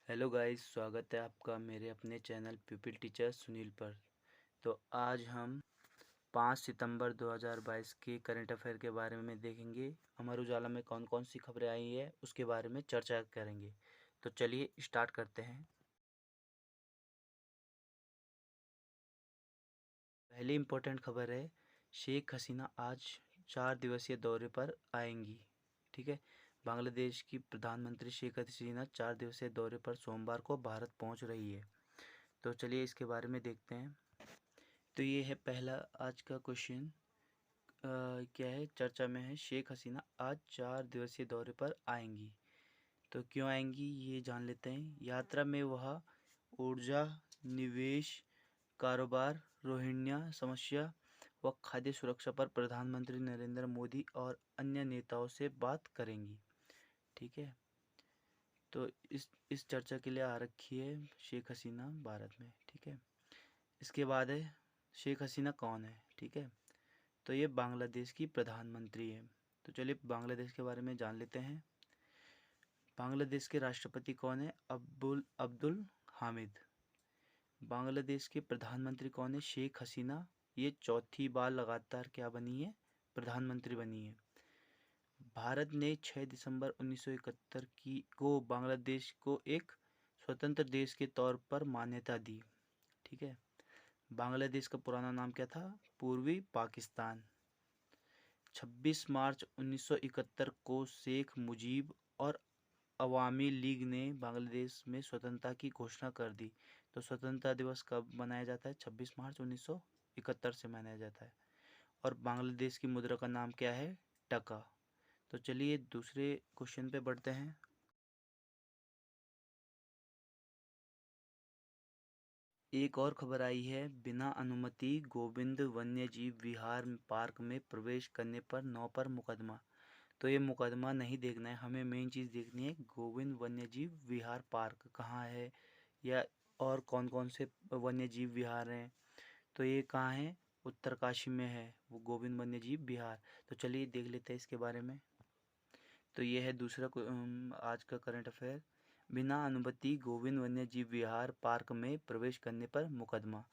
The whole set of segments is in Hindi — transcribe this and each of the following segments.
हेलो गाइस, स्वागत है आपका मेरे अपने चैनल पीपल टीचर सुनील पर। तो आज हम 5 सितंबर 2022 के करंट अफेयर के बारे में देखेंगे। अमर उजाला में कौन कौन सी खबरें आई है उसके बारे में चर्चा करेंगे। तो चलिए स्टार्ट करते हैं। पहली इम्पोर्टेंट खबर है, शेख हसीना आज 4 दिवसीय दौरे पर आएंगी। ठीक है, बांग्लादेश की प्रधानमंत्री शेख हसीना 4 दिवसीय दौरे पर सोमवार को भारत पहुंच रही है। तो चलिए इसके बारे में देखते हैं। तो ये है पहला आज का क्वेश्चन। क्या है, चर्चा में है, शेख हसीना आज 4 दिवसीय दौरे पर आएंगी। तो क्यों आएंगी ये जान लेते हैं। यात्रा में वह ऊर्जा, निवेश, कारोबार, रोहिंग्या समस्या व खाद्य सुरक्षा पर प्रधानमंत्री नरेंद्र मोदी और अन्य नेताओं से बात करेंगी। ठीक है, तो इस चर्चा के लिए आ रखी है शेख हसीना भारत में। ठीक है, इसके बाद है, शेख हसीना कौन है। ठीक है, तो ये बांग्लादेश की प्रधानमंत्री है। तो चलिए बांग्लादेश के बारे में जान लेते हैं। बांग्लादेश के राष्ट्रपति कौन है? अब्दुल हामिद। बांग्लादेश के प्रधानमंत्री कौन है? शेख हसीना। ये चौथी बार लगातार क्या बनी है? प्रधानमंत्री बनी है। भारत ने 6 दिसंबर 1971 को बांग्लादेश को एक स्वतंत्र देश के तौर पर मान्यता दी। ठीक है, बांग्लादेश का पुराना नाम क्या था? पूर्वी पाकिस्तान। 26 मार्च 1971 को शेख मुजीब और अवामी लीग ने बांग्लादेश में स्वतंत्रता की घोषणा कर दी। तो स्वतंत्रता दिवस कब मनाया जाता है? 26 मार्च 1971 से मनाया जाता है। और बांग्लादेश की मुद्रा का नाम क्या है? टका। तो चलिए दूसरे क्वेश्चन पे बढ़ते हैं। एक और खबर आई है, बिना अनुमति गोविंद वन्यजीव विहार पार्क में प्रवेश करने पर 9 पर मुकदमा। तो ये मुकदमा नहीं देखना है, हमें मेन चीज़ देखनी है, गोविंद वन्यजीव विहार पार्क कहाँ है या और कौन कौन से वन्यजीव विहार हैं। तो ये कहाँ है? उत्तरकाशी में है वो गोविंद वन्यजीव विहार। तो चलिए देख लेते हैं इसके बारे में। तो ये है दूसरा आज का करंट अफेयर, बिना अनुमति गोविंद वन्यजीव विहार पार्क में प्रवेश करने पर मुकदमा।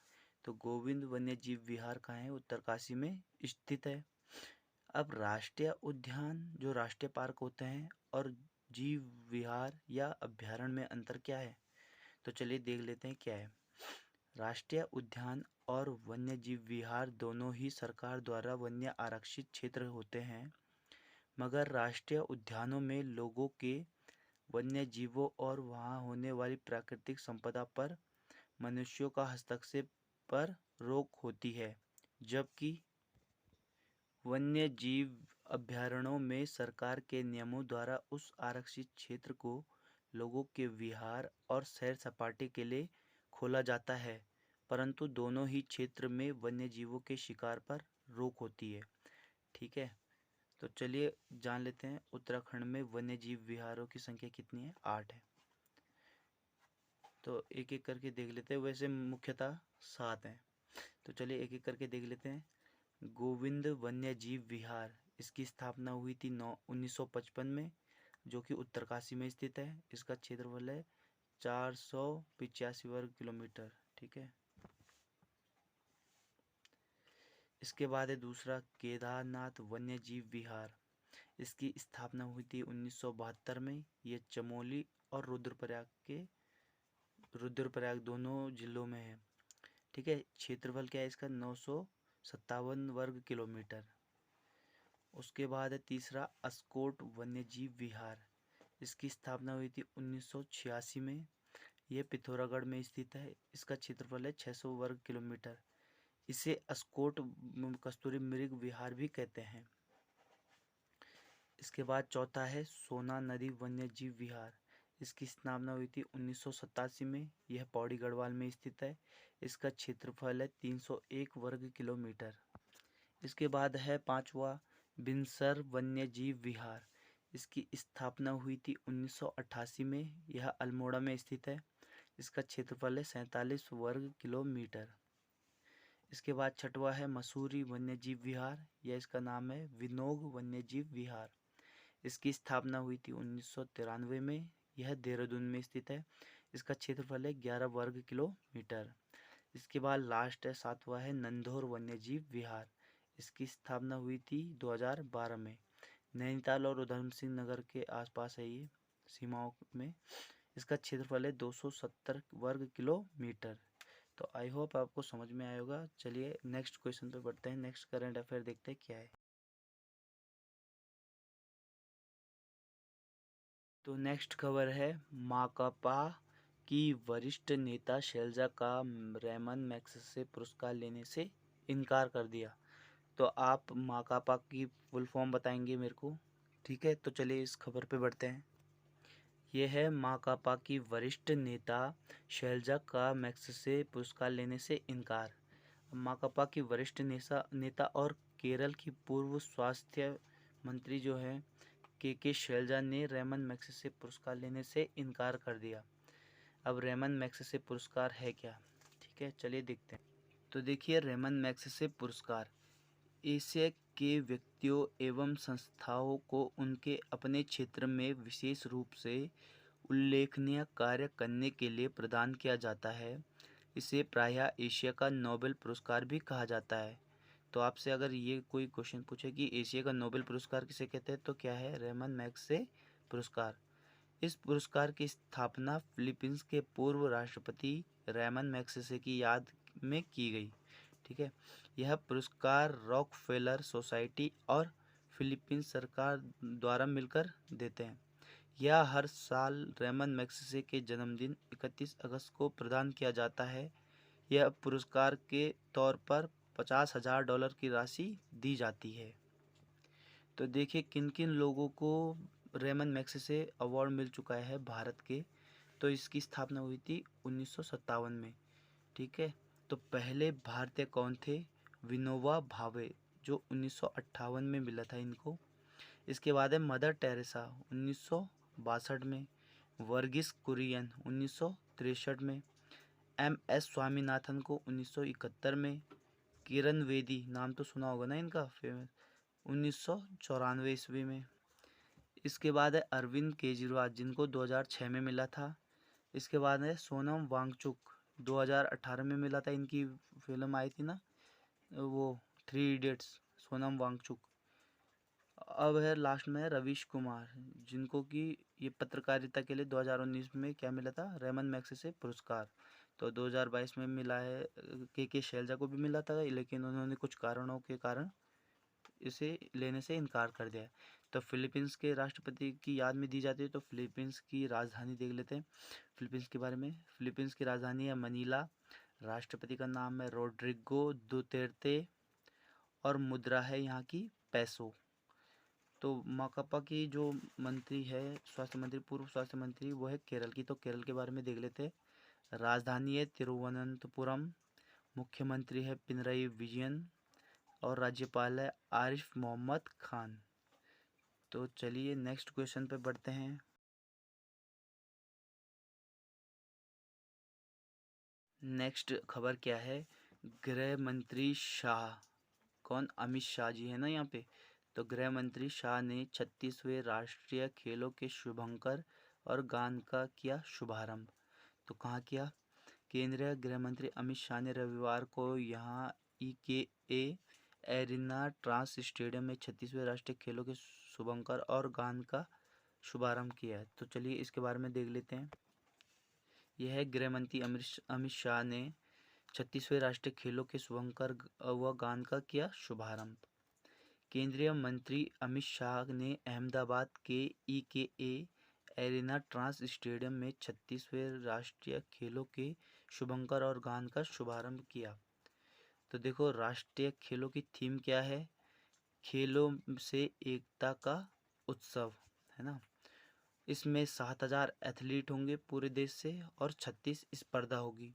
तो गोविंद वन्यजीव विहार कहाँ है? उत्तरकाशी में स्थित है। अब राष्ट्रीय उद्यान जो राष्ट्रीय पार्क होते हैं और जीव विहार या अभ्यारण्य में अंतर क्या है? तो चलिए देख लेते हैं क्या है। राष्ट्रीय उद्यान और वन्यजीव विहार दोनों ही सरकार द्वारा वन्य आरक्षित क्षेत्र होते हैं, मगर राष्ट्रीय उद्यानों में लोगों के, वन्य जीवों और वहाँ होने वाली प्राकृतिक संपदा पर मनुष्यों का हस्तक्षेप पर रोक होती है, जबकि वन्य जीव अभ्यारण्यों में सरकार के नियमों द्वारा उस आरक्षित क्षेत्र को लोगों के विहार और सैर सपाटे के लिए खोला जाता है, परंतु दोनों ही क्षेत्र में वन्य जीवों के शिकार पर रोक होती है। ठीक है, तो चलिए जान लेते हैं उत्तराखंड में वन्य जीव विहारों की संख्या कितनी है? 8 है। तो एक एक करके देख लेते हैं, वैसे मुख्यतः 7 हैं। तो चलिए एक एक करके देख लेते हैं। गोविंद वन्य जीव विहार, इसकी स्थापना हुई थी 1955 में, जो कि उत्तरकाशी में स्थित है। इसका क्षेत्रफल है 485 वर्ग किलोमीटर। ठीक है, इसके बाद है दूसरा, केदारनाथ वन्य जीव विहार। इसकी स्थापना हुई थी 1972 में। ये चमोली और रुद्रप्रयाग दोनों जिलों में है। ठीक है, क्षेत्रफल क्या है इसका? 957 वर्ग किलोमीटर। उसके बाद है तीसरा, अस्कोट वन्यजीव विहार। इसकी स्थापना हुई थी 1986 में। यह पिथौरागढ़ में स्थित है। इसका क्षेत्रफल है 600 वर्ग किलोमीटर। इसे अस्कोट कस्तूरी मृग विहार भी कहते हैं। इसके बाद चौथा है सोना नदी वन्यजीव विहार। इसकी स्थापना हुई थी 1987 में। यह पौड़ी गढ़वाल में स्थित है। इसका क्षेत्रफल है 301 वर्ग किलोमीटर। इसके बाद है पांचवा, बिनसर वन्यजीव विहार। इसकी स्थापना हुई थी 1988 में। यह अल्मोड़ा में स्थित है। इसका क्षेत्रफल है 47 वर्ग किलोमीटर। इसके बाद छठवा है मसूरी वन्यजीव विहार, या इसका नाम है विनोग वन्यजीव विहार। इसकी स्थापना हुई थी 1993 में। यह देहरादून में स्थित है। इसका क्षेत्रफल है 11 वर्ग किलोमीटर। इसके बाद लास्ट है 7वां है नंधौर वन्यजीव विहार। इसकी स्थापना हुई थी 2012 में। नैनीताल और उधम सिंह नगर के आसपास है ये, सीमाओं में। इसका क्षेत्रफल है 270 वर्ग किलोमीटर। तो आई होप आपको समझ में आया होगा। चलिए नेक्स्ट क्वेश्चन पे बढ़ते हैं। नेक्स्ट करंट अफेयर देखते हैं क्या है। तो नेक्स्ट खबर है माकपा की वरिष्ठ नेता शैलजा का रेमन मैग्सेसे पुरस्कार लेने से इनकार कर दिया। तो आप माकपा की फुल फॉर्म बताएंगे मेरे को, ठीक है? तो चलिए इस खबर पे बढ़ते हैं। ये है माकपा की वरिष्ठ नेता शैलजा का मैग्सेसे पुरस्कार लेने से इनकार। माकपा की वरिष्ठ नेता और केरल की पूर्व स्वास्थ्य मंत्री जो है के शैलजा ने रेमन मैग्सेसे पुरस्कार लेने से इनकार कर दिया। अब रेमन मैग्सेसे पुरस्कार है क्या, ठीक है? चलिए देखते हैं। तो देखिए रेमन मैग्सेसे पुरस्कार एशिया के व्यक्तियों एवं संस्थाओं को उनके अपने क्षेत्र में विशेष रूप से उल्लेखनीय कार्य करने के लिए प्रदान किया जाता है। इसे प्रायः एशिया का नोबेल पुरस्कार भी कहा जाता है। तो आपसे अगर ये कोई क्वेश्चन पूछे कि एशिया का नोबेल पुरस्कार किसे कहते हैं, तो क्या है? रेमन मैग्सेसे पुरस्कार। इस पुरस्कार की स्थापना फिलीपींस के पूर्व राष्ट्रपति रेमन मैग्सेसे की याद में की गई, ठीक है? यह पुरस्कार रॉकफेलर सोसाइटी और फिलीपींस सरकार द्वारा मिलकर देते हैं। यह हर साल रेमन मैग्सेसे के जन्मदिन 31 अगस्त को प्रदान किया जाता है। यह पुरस्कार के तौर पर $50,000 की राशि दी जाती है। तो देखिए किन किन लोगों को रेमन मैग्सेसे अवार्ड मिल चुका है भारत के। तो इसकी स्थापना हुई थी 1957 में, ठीक है? तो पहले भारतीय कौन थे? विनोबा भावे, जो 1958 में मिला था इनको। इसके बाद है मदर टेरेसा 1962 में, वर्गीस कुरियन 1963 में, MS स्वामीनाथन को 1971 में, किरण बेदी, नाम तो सुना होगा ना इनका, फेमस, 1994 ईस्वी में। इसके बाद है अरविंद केजरीवाल, जिनको 2006 में मिला था। इसके बाद है सोनम वांगचुक, 2018 में मिला था। इनकी फिल्म आई थी ना वो, 3 इडियट्स, सोनम वांगचुक। अब है लास्ट में है रवीश कुमार, जिनको कि ये पत्रकारिता के लिए 2019 में क्या मिला था? रेमन मैग्सेसे पुरस्कार। तो 2022 में मिला है के शैलजा को भी मिला था, लेकिन उन्होंने कुछ कारणों के कारण इसे लेने से इनकार कर दिया है। तो फिलीपींस के राष्ट्रपति की याद में दी जाती है। तो फिलीपींस की राजधानी देख लेते हैं फिलीपींस के बारे में। फिलीपींस की राजधानी है मनीला। राष्ट्रपति का नाम है रोड्रिगो दुतेर्ते और मुद्रा है यहाँ की पैसो। तो माकपा की जो मंत्री है, स्वास्थ्य मंत्री, पूर्व स्वास्थ्य मंत्री, वो है केरल की। तो केरल के बारे में देख लेते हैं। राजधानी है तिरुवनंतपुरम। मुख्यमंत्री है पिनरई विजयन और राज्यपाल है आरिफ मोहम्मद खान। तो चलिए नेक्स्ट क्वेश्चन पे बढ़ते हैं। नेक्स्ट खबर क्या है? गृह मंत्री शाह, कौन? अमित शाह जी है ना यहाँ पे। तो गृह मंत्री शाह ने 36वें राष्ट्रीय खेलों के शुभंकर और गान का किया शुभारंभ। तो कहाँ किया? केंद्रीय गृह मंत्री अमित शाह ने रविवार को यहाँ EKA एरिना ट्रांस स्टेडियम में 36वें राष्ट्रीय खेलों के शुभंकर और गान का शुभारंभ किया है। तो चलिए इसके बारे में देख लेते हैं। यह है गृह मंत्री अमित शाह ने 36वें राष्ट्रीय खेलों के शुभंकर व गान का किया शुभारंभ। केंद्रीय मंत्री अमित शाह ने अहमदाबाद के EKA एरिना ट्रांस स्टेडियम में 36वें राष्ट्रीय खेलों के शुभंकर और गान का शुभारंभ किया। तो देखो राष्ट्रीय खेलों की थीम क्या है? खेलों से एकता का उत्सव, है ना। इसमें 7,000 एथलीट होंगे पूरे देश से और 36 स्पर्धा होगी।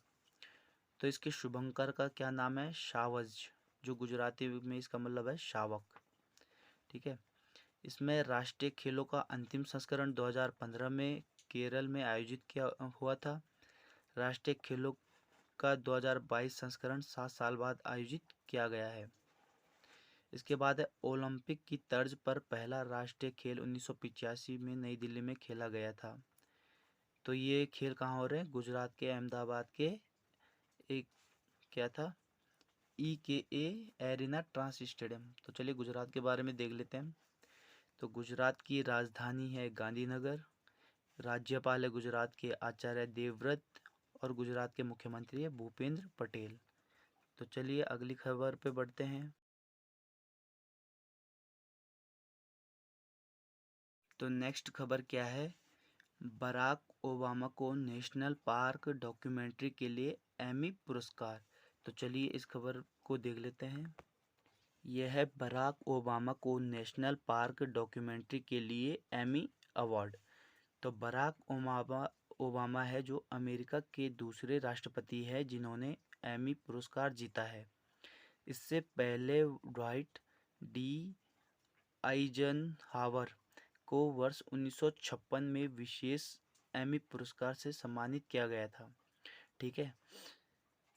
तो इसके शुभंकर का क्या नाम है? शावज, जो गुजराती में इसका मतलब है शावक, ठीक है। इसमें राष्ट्रीय खेलों का अंतिम संस्करण 2015 में केरल में आयोजित किया हुआ था। राष्ट्रीय खेलों का 2022 संस्करण 7 साल बाद आयोजित किया गया है। इसके बाद है ओलंपिक की तर्ज पर पहला राष्ट्रीय खेल 1985 में नई दिल्ली में खेला गया था। तो ये खेल कहाँ हो रहे हैं? गुजरात के अहमदाबाद के एक क्या था, EKA एरिना ट्रांस स्टेडियम। तो चलिए गुजरात के बारे में देख लेते हैं। तो गुजरात की राजधानी है गांधीनगर, राज्यपाल है गुजरात के आचार्य देवव्रत, और गुजरात के मुख्यमंत्री है भूपेंद्र पटेल। तो चलिए अगली खबर पे बढ़ते हैं। तो नेक्स्ट खबर क्या है? बराक ओबामा को नेशनल पार्क डॉक्यूमेंट्री के लिए एमी पुरस्कार। तो चलिए इस खबर को देख लेते हैं। यह है बराक ओबामा को नेशनल पार्क डॉक्यूमेंट्री के लिए एमी अवार्ड। तो बराक ओबामा है जो अमेरिका के दूसरे राष्ट्रपति है जिन्होंने एमी पुरस्कार जीता है। इससे पहले ड्वाइट डी आइजनहावर को वर्ष 1956 में विशेष एमी पुरस्कार से सम्मानित किया गया था। ठीक है।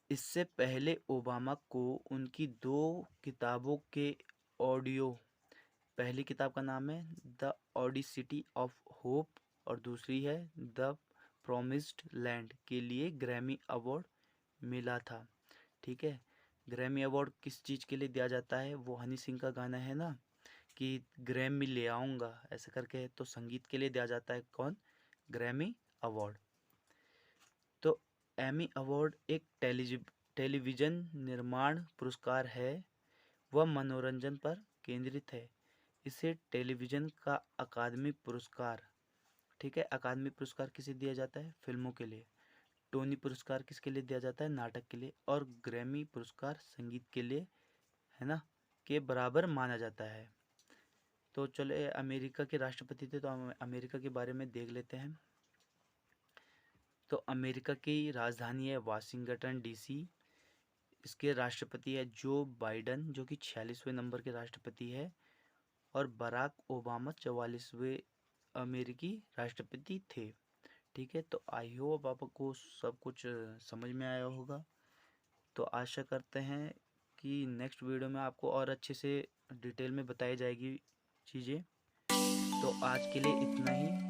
इससे पहले ओबामा को उनकी 2 किताबों के ऑडियो, पहली किताब का नाम है द ऑडिसिटी ऑफ होप और दूसरी है द प्रॉमिस्ड लैंड, के लिए ग्रैमी अवार्ड मिला था। ठीक है। ग्रैमी अवार्ड किस चीज़ के लिए दिया जाता है? वो हनी सिंह का गाना है ना कि ग्रैमी ले आऊँगा ऐसे करके, तो संगीत के लिए दिया जाता है कौन? Grammy award. तो एमी अवार्ड एक टेलीविज़न निर्माण पुरस्कार है, वह मनोरंजन पर केंद्रित है। इसे टेलीविज़न का अकादमी पुरस्कार, ठीक है, अकादमी पुरस्कार किसे दिया जाता है? फिल्मों के लिए। टोनी पुरस्कार किसके लिए दिया जाता है? नाटक के लिए। और ग्रैमी पुरस्कार संगीत के लिए, है ना, के बराबर माना जाता है। तो चले अमेरिका के राष्ट्रपति थे तो हम अमेरिका के बारे में देख लेते हैं। तो अमेरिका की राजधानी है वाशिंगटन DC। इसके राष्ट्रपति है जो बाइडन जो कि 46वें नंबर के राष्ट्रपति है, और बराक ओबामा 44वें अमेरिकी राष्ट्रपति थे। ठीक है। तो आई होप आपको सब कुछ समझ में आया होगा। तो आशा करते हैं कि नेक्स्ट वीडियो में आपको और अच्छे से डिटेल में बताई जाएगी चीज़ें। तो आज के लिए इतना ही।